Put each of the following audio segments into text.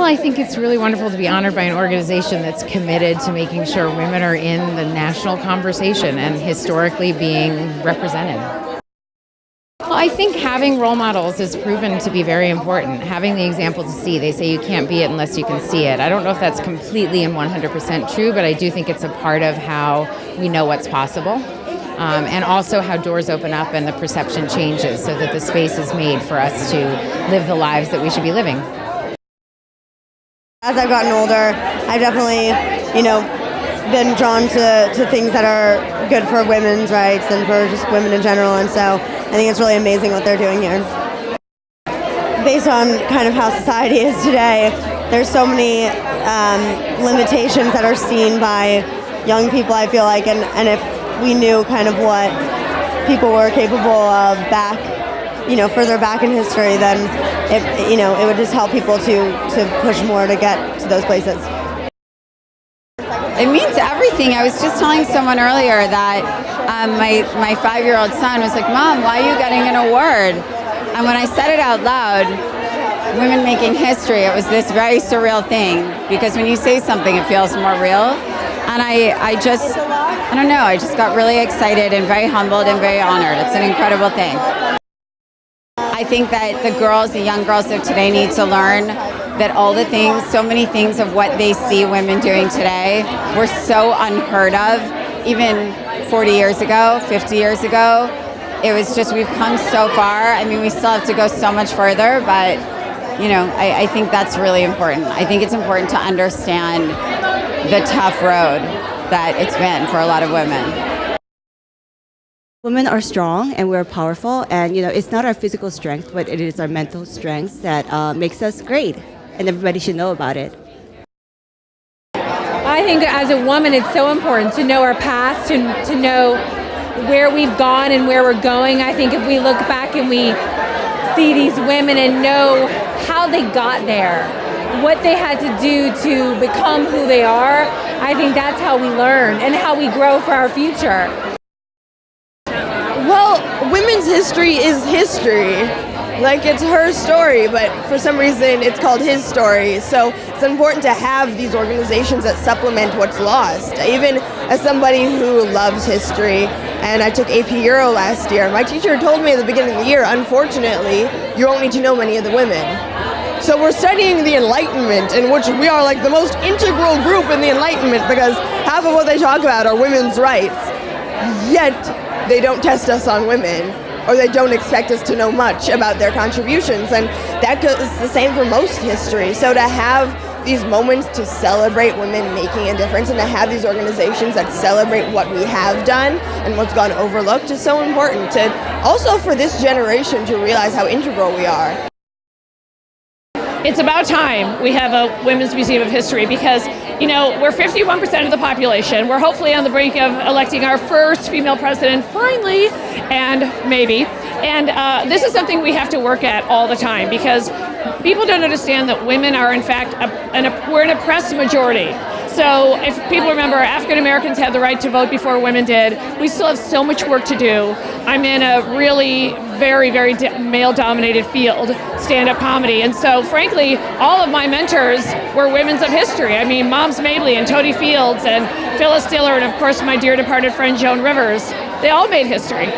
Well, I think it's really wonderful to be honored by an organization that's committed to making sure women are in the national conversation and historically being represented. Well, I think having role models is proven to be very important. Having the example to see. They say you can't be it unless you can see it. I don't know if that's completely and 100% true, but I do think it's a part of how we know what's possible. And also how doors open up and the perception changes so that the space is made for us to live the lives that we should be living. As I've gotten older, I've definitely, been drawn to things that are good for women's rights and for just women in general, and so I think it's really amazing what they're doing here. Based on kind of how society is today, there's so many limitations that are seen by young people, I feel like, and if we knew kind of what people were capable of back, further back in history, then it would just help people to push more to get to those places. It means everything. I was just telling someone earlier that my 5-year-old son was like, "Mom, why are you getting an award?" And when I said it out loud, women making history, it was this very surreal thing, because when you say something, it feels more real. And I just got really excited and very humbled and very honored. It's an incredible thing. I think that the young girls of today need to learn that so many things of what they see women doing today were so unheard of, even 40 years ago, 50 years ago. It was just, we've come so far. I mean, we still have to go so much further, but, I think that's really important. I think it's important to understand the tough road that it's been for a lot of women. Women are strong and we're powerful, and it's not our physical strength, but it is our mental strength that makes us great, and everybody should know about it. I think that as a woman, it's so important to know our past, to know where we've gone and where we're going. I think if we look back and we see these women and know how they got there, what they had to do to become who they are, I think that's how we learn and how we grow for our future. Well, women's history is history. Like, it's her story, but for some reason it's called his story. So it's important to have these organizations that supplement what's lost. Even as somebody who loves history, and I took AP Euro last year, my teacher told me at the beginning of the year, unfortunately, you won't need to know many of the women. So we're studying the Enlightenment, in which we are like the most integral group in the Enlightenment, because half of what they talk about are women's rights. Yet they don't test us on women, or they don't expect us to know much about their contributions, and that is the same for most history. So to have these moments to celebrate women making a difference, and to have these organizations that celebrate what we have done and what's gone overlooked is so important, to also for this generation to realize how integral we are. It's about time we have a Women's Museum of History, because, we're 51% of the population. We're hopefully on the brink of electing our first female president, finally, and maybe. And this is something we have to work at all the time, because people don't understand that women are, in fact, we're an oppressed majority. So if people remember, African Americans had the right to vote before women did. We still have so much work to do. I'm in a really very, very male-dominated field, stand-up comedy. And so, frankly, all of my mentors were women's of history. I mean, Moms Mabley and Toady Fields and Phyllis Diller, and of course my dear departed friend Joan Rivers. They all made history.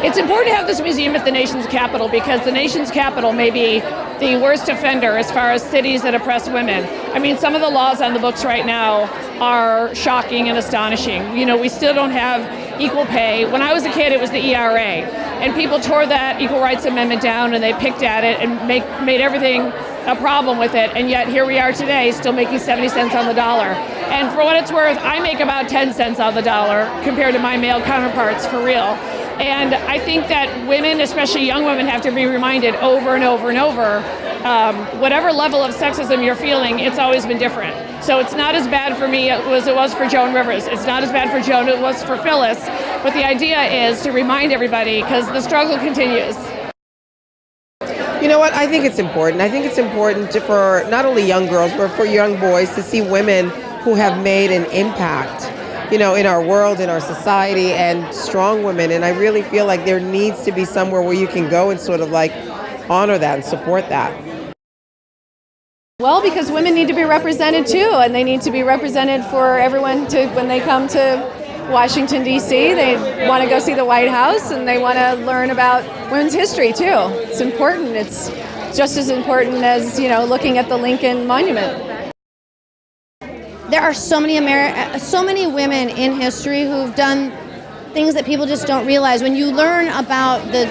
It's important to have this museum at the nation's capital, because the nation's capital may be the worst offender as far as cities that oppress women. I mean, some of the laws on the books right now are shocking and astonishing. We still don't have equal pay. When I was a kid, it was the ERA, and people tore that Equal Rights Amendment down, and they picked at it and made everything a problem with it, and yet here we are today still making 70 cents on the dollar. And for what it's worth, I make about 10 cents on the dollar compared to my male counterparts, for real. And I think that women, especially young women, have to be reminded over and over and over, whatever level of sexism you're feeling, it's always been different. So it's not as bad for me as it was for Joan Rivers. It's not as bad for Joan as it was for Phyllis. But the idea is to remind everybody, because the struggle continues. You know what? I think it's important. I think it's important for not only young girls, but for young boys to see women who have made an impact, in our world, in our society, and strong women. And I really feel like there needs to be somewhere where you can go and sort of like honor that and support that. Well, because women need to be represented too, and they need to be represented for everyone to, when they come to Washington, D.C., they want to go see the White House and they want to learn about women's history too. It's important. It's just as important as, looking at the Lincoln Monument. There are so many women in history who've done things that people just don't realize. When you learn about the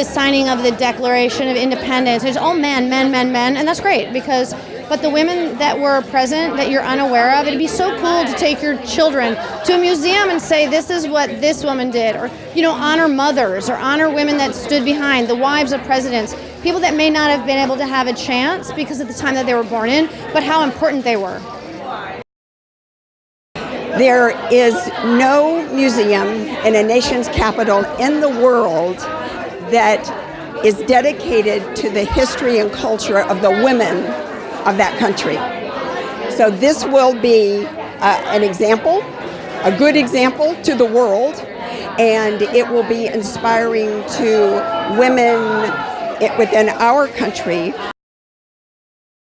signing of the Declaration of Independence, it's all men, and that's great but the women that were present that you're unaware of, it'd be so cool to take your children to a museum and say, this is what this woman did, or, honor mothers, or honor women that stood behind, the wives of presidents, people that may not have been able to have a chance because of the time that they were born in, but how important they were. There is no museum in a nation's capital in the world that is dedicated to the history and culture of the women of that country. So this will be an example, a good example to the world, and it will be inspiring to women within our country.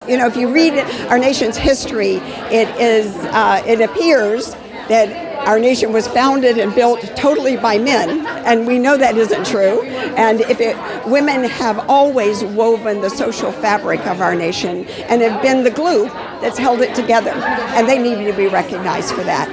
If you read our nation's history, it appears that our nation was founded and built totally by men, and we know that isn't true. And women have always woven the social fabric of our nation and have been the glue that's held it together, and they need to be recognized for that.